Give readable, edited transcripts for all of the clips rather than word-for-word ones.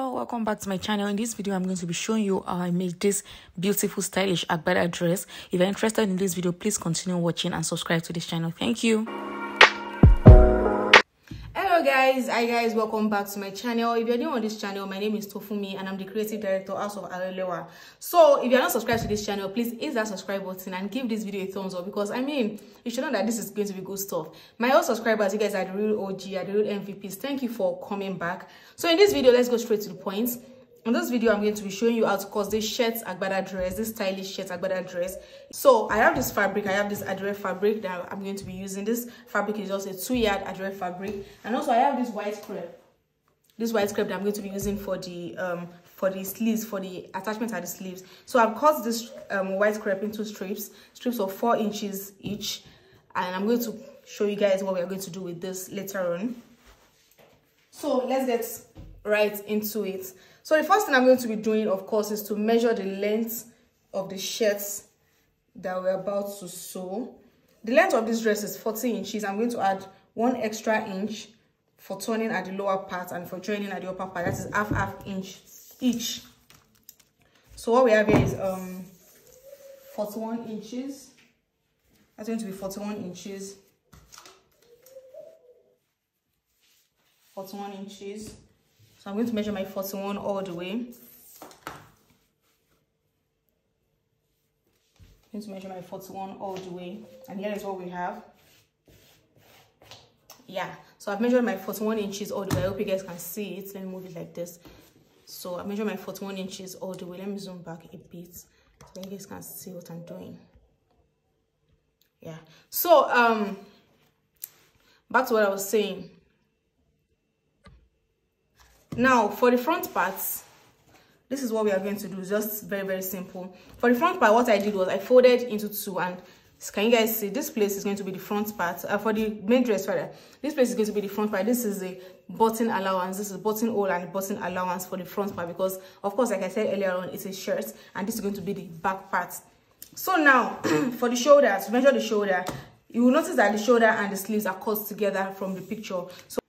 Hello, welcome back to my channel. In this video I'm going to be showing you how I made this beautiful stylish agbada dress. If you're interested in this video, please continue watching and subscribe to this channel. Thank you. Hello guys, hi guys, welcome back to my channel. If you're new on this channel, my name is Tofunmi and I'm the creative director, House of Awelewa. So if you're not subscribed to this channel, please hit that subscribe button and give this video a thumbs up, because I mean, you should know that this is going to be good stuff. My old subscribers, you guys are the real OG, are the real MVPs. Thank you for coming back. So in this video, let's go straight to the point. In this video, I'm going to be showing you how to cut this shirt agbada dress, this stylish shirt agbada dress. So I have this fabric, I have this adire fabric that I'm going to be using. This fabric is just a 2-yard adire fabric, and also I have this white crepe. This white crepe that I'm going to be using for the sleeves, for the attachment at the sleeves. So I've cut this white crepe into strips of 4 inches each, and I'm going to show you guys what we are going to do with this later on. So let's get right into it. So the first thing I'm going to be doing, of course, is to measure the length of the shirts that we're about to sew. The length of this dress is 40 inches. I'm going to add 1 extra inch for turning at the lower part and for joining at the upper part. That is half inch each. So what we have here is 41 inches. That's going to be 41 inches. 41 inches. So I'm going to measure my 41 all the way. I'm going to measure my 41 all the way. And here is what we have. Yeah, so I've measured my 41 inches all the way. I hope you guys can see it. Let me move it like this. So I measured my 41 inches all the way. Let me zoom back a bit so you guys can see what I'm doing. Yeah. So back to what I was saying. Now for the front parts, this is what we are going to do. Just very simple. For the front part, what I did was I folded into 2, and can you guys see this place is going to be the front part. For the main dress, rather, this place is going to be the front part. This is a button allowance, this is button hole and button allowance for the front part, because of course, like I said earlier on, it's a shirt, and this is going to be the back part. So now for the shoulder, to measure the shoulder, you will notice that the shoulder and the sleeves are cut together from the picture. So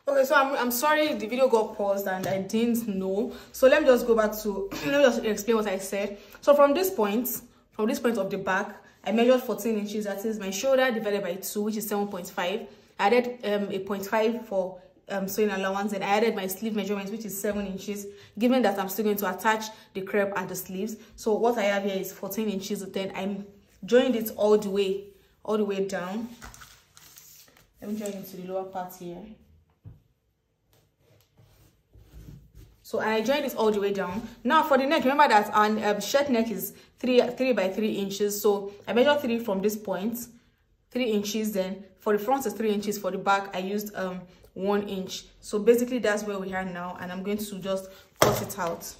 okay, so I'm sorry the video got paused and I didn't know. So let me just go back to let me just explain what I said. So from this point of the back, I measured 14 inches. That is my shoulder divided by 2, which is 7.5. I added a 0.5 for sewing allowance, and I added my sleeve measurement, which is 7 inches, given that I'm still going to attach the crepe at the sleeves. So what I have here is 14 inches. Then I joined it all the way down. Let me join it to the lower part here. So I joined it all the way down. Now for the neck, remember that our shirt neck is 3 by 3 inches. So I measured 3 from this point, 3 inches. Then for the front is 3 inches. For the back, I used 1 inch. So basically that's where we are now, and I'm going to just cut it out.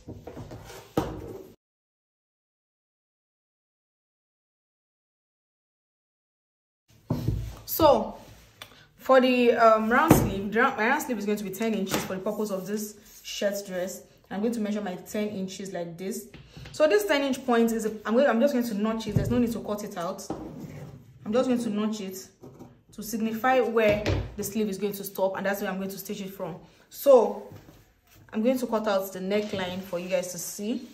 So for the round sleeve, my round sleeve is going to be 10 inches for the purpose of this shirt dress. I'm going to measure my 10 inches like this. So this 10-inch point is I'm just going to notch it. There's no need to cut it out. I'm just going to notch it to signify where the sleeve is going to stop, and that's where I'm going to stitch it from. So I'm going to cut out the neckline for you guys to see.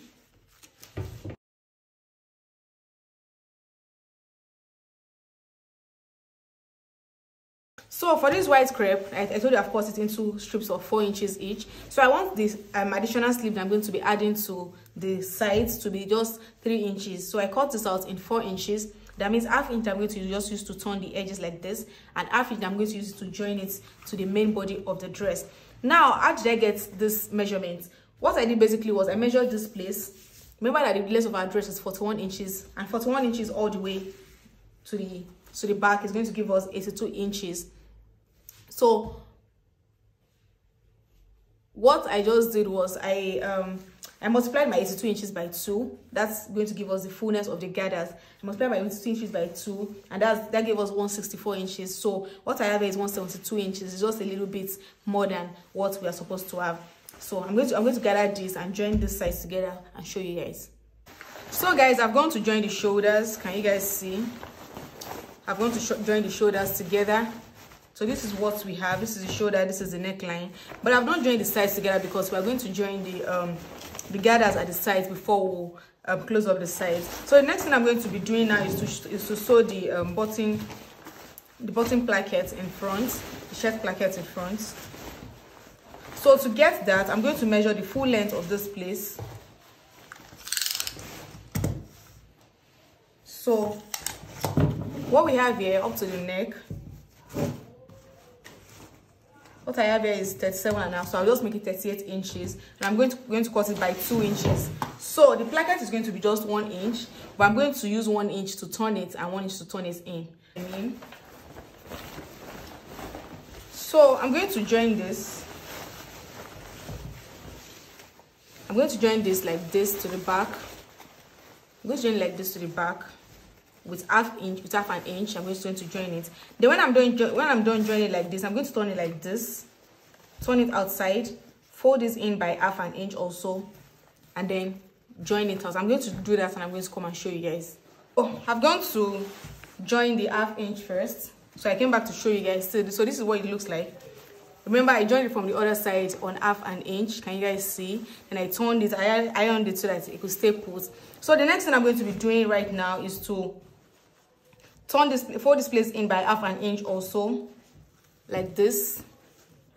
So for this white crepe, I told you I've cut it into strips of 4 inches each. So I want this additional sleeve that I'm going to be adding to the sides to be just 3 inches. So I cut this out in 4 inches. That means half inch I'm going to just use to turn the edges like this, and half inch I'm going to use to join it to the main body of the dress. Now, how did I get this measurement? What I did basically was I measured this place. Remember that the length of our dress is 41 inches, and 41 inches all the way to the back is going to give us 82 inches. So what I just did was I multiplied my 82 inches by 2. That's going to give us the fullness of the gathers. I multiplied my 82 inches by 2, and that gave us 164 inches. So what I have here is 172 inches. It's just a little bit more than what we are supposed to have. So I'm going to gather this and join this sides together and show you guys. So guys, I've gone to join the shoulders. Can you guys see? I've gone to join the shoulders together So this is what we have. This is the shoulder, this is the neckline, but I've not joined the sides together because we are going to join the gathers at the sides before we close up the sides. So the next thing I'm going to be doing now is to sew the bottom placket in front, the shirt placket in front. So to get that, I'm going to measure the full length of this place. So what we have here up to the neck, what I have here is 37.5, so I'll just make it 38 inches, and I'm going to cut it by 2 inches. So the placket is going to be just 1 inch, but I'm going to use 1 inch to turn it and 1 inch to turn it in. So I'm going to join this. I'm going to join this like this to the back. I'm going to join like this to the back with half an inch. I'm going to join it. Then when I'm done joining it like this, I'm going to turn it like this, turn it outside, fold this in by half an inch also, and then join it out. I'm going to do that and I'm going to come and show you guys. Oh, I've gone to join the half inch first, so I came back to show you guys. So this is what it looks like. Remember, I joined it from the other side on half an inch. Can you guys see? And I turned it, I ironed it so that it could stay put. So the next thing I'm going to be doing right now is to fold this place in by half an inch also, like this,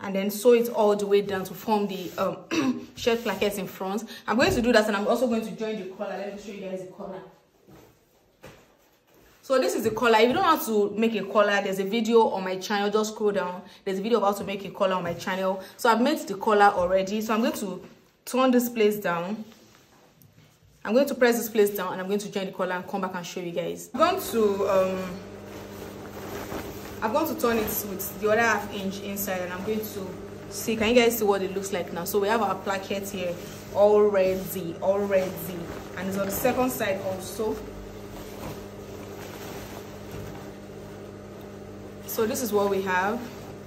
and then sew it all the way down to form the shirt placket in front. I'm going to do that, and I'm also going to join the collar. Let me show you guys the collar. So this is the collar. If you don't know how to make a collar, there's a video on my channel. Just scroll down. There's a video of how to make a collar on my channel. So I've made the collar already. So I'm going to turn this place down. I'm going to press this place down, and I'm going to join the collar and come back and show you guys. I'm going to turn it with the other half inch inside, and I'm going to see. Can you guys see what it looks like now? So we have our placket here already, and it's on the second side also. So this is what we have.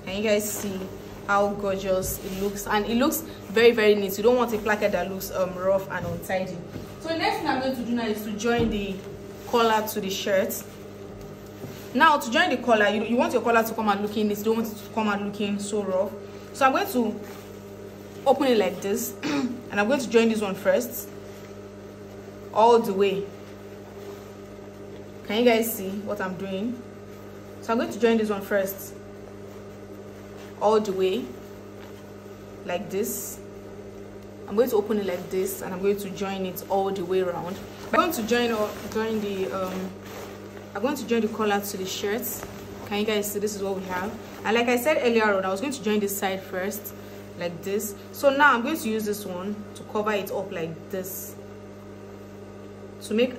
Can you guys see how gorgeous it looks? And it looks very, very neat. You don't want a placket that looks rough and untidy. So the next thing I'm going to do now is to join the collar to the shirt. Now to join the collar, you want your collar to come out looking neat. You don't want it to come out looking so rough. So I'm going to open it like this, and I'm going to join this one first, all the way. Can you guys see what I'm doing? So I'm going to join this one first, all the way, like this. I'm going to open it like this, and I'm going to join it all the way around. I'm going to join the collar to the shirt. Can you guys see? This is what we have. And like I said earlier on, I was going to join this side first, like this. So now I'm going to use this one to cover it up like this. To make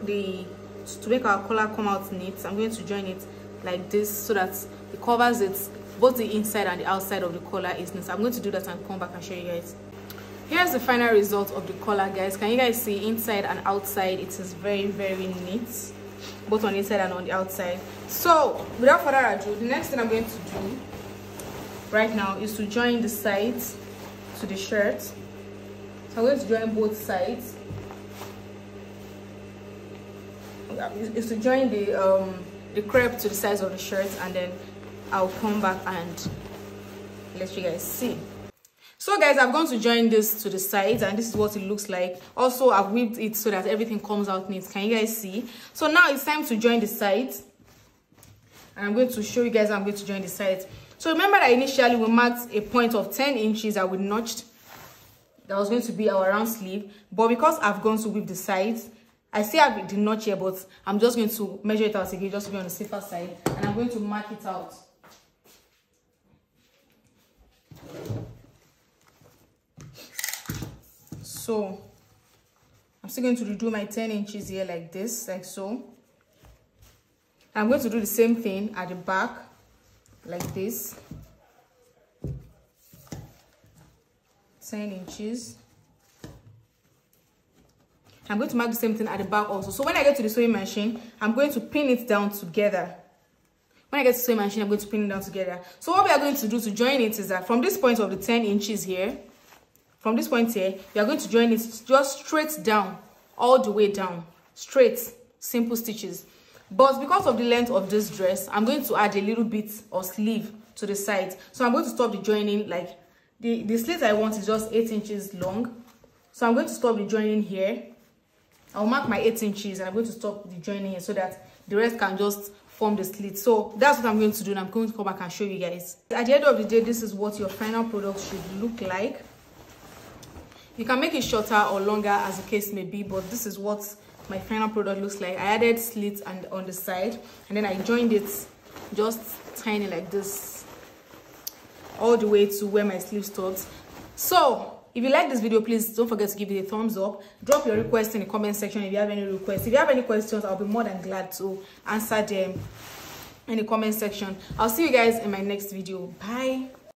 our collar come out neat, I'm going to join it like this so that it covers it, both the inside and the outside of the collar is neat. So I'm going to do that and come back and show you guys. Here's the final result of the collar, guys. Can you guys see? Inside and outside, it is very, very neat, both on the inside and on the outside. So without further ado, the next thing I'm going to do right now is to join the sides to the shirt. So I'm going to join both sides. Is to join the crepe to the sides of the shirt, and then I'll come back and let you guys see. So guys, I've gone to join this to the sides, and this is what it looks like. Also, I've whipped it so that everything comes out neat. Can you guys see? So now it's time to join the sides, and I'm going to show you guys how I'm going to join the sides. So remember that initially we marked a point of 10 inches that we notched. That was going to be our round sleeve, but because I've gone to whip the sides, I still have the notch here, but I'm just going to measure it out again just to be on the safer side, and I'm going to mark it out. So I'm still going to redo my 10 inches here like this, like so. I'm going to do the same thing at the back, like this. 10 inches. I'm going to mark the same thing at the back also. So when I get to the sewing machine, I'm going to pin it down together. When I get to the sewing machine, I'm going to pin it down together. So what we are going to do to join it is that from this point of the 10 inches here, from this point here, we are going to join it just straight down, all the way down, straight, simple stitches. But because of the length of this dress, I'm going to add a little bit of sleeve to the side. So I'm going to stop the joining. Like the slit I want is just 8 inches long, so I'm going to stop the joining here. I'll mark my 8 inches and I'm going to stop the joining here so that the rest can just form the slit. So that's what I'm going to do, and I'm going to come back and show you guys. At the end of the day, this is what your final product should look like. You can make it shorter or longer as the case may be, but this is what my final product looks like. I added slits and on the side, and then I joined it just tiny like this all the way to where my sleeve starts. So if you like this video, please don't forget to give it a thumbs up. Drop your requests in the comment section if you have any requests. If you have any questions, I'll be more than glad to answer them in the comment section. I'll see you guys in my next video. Bye.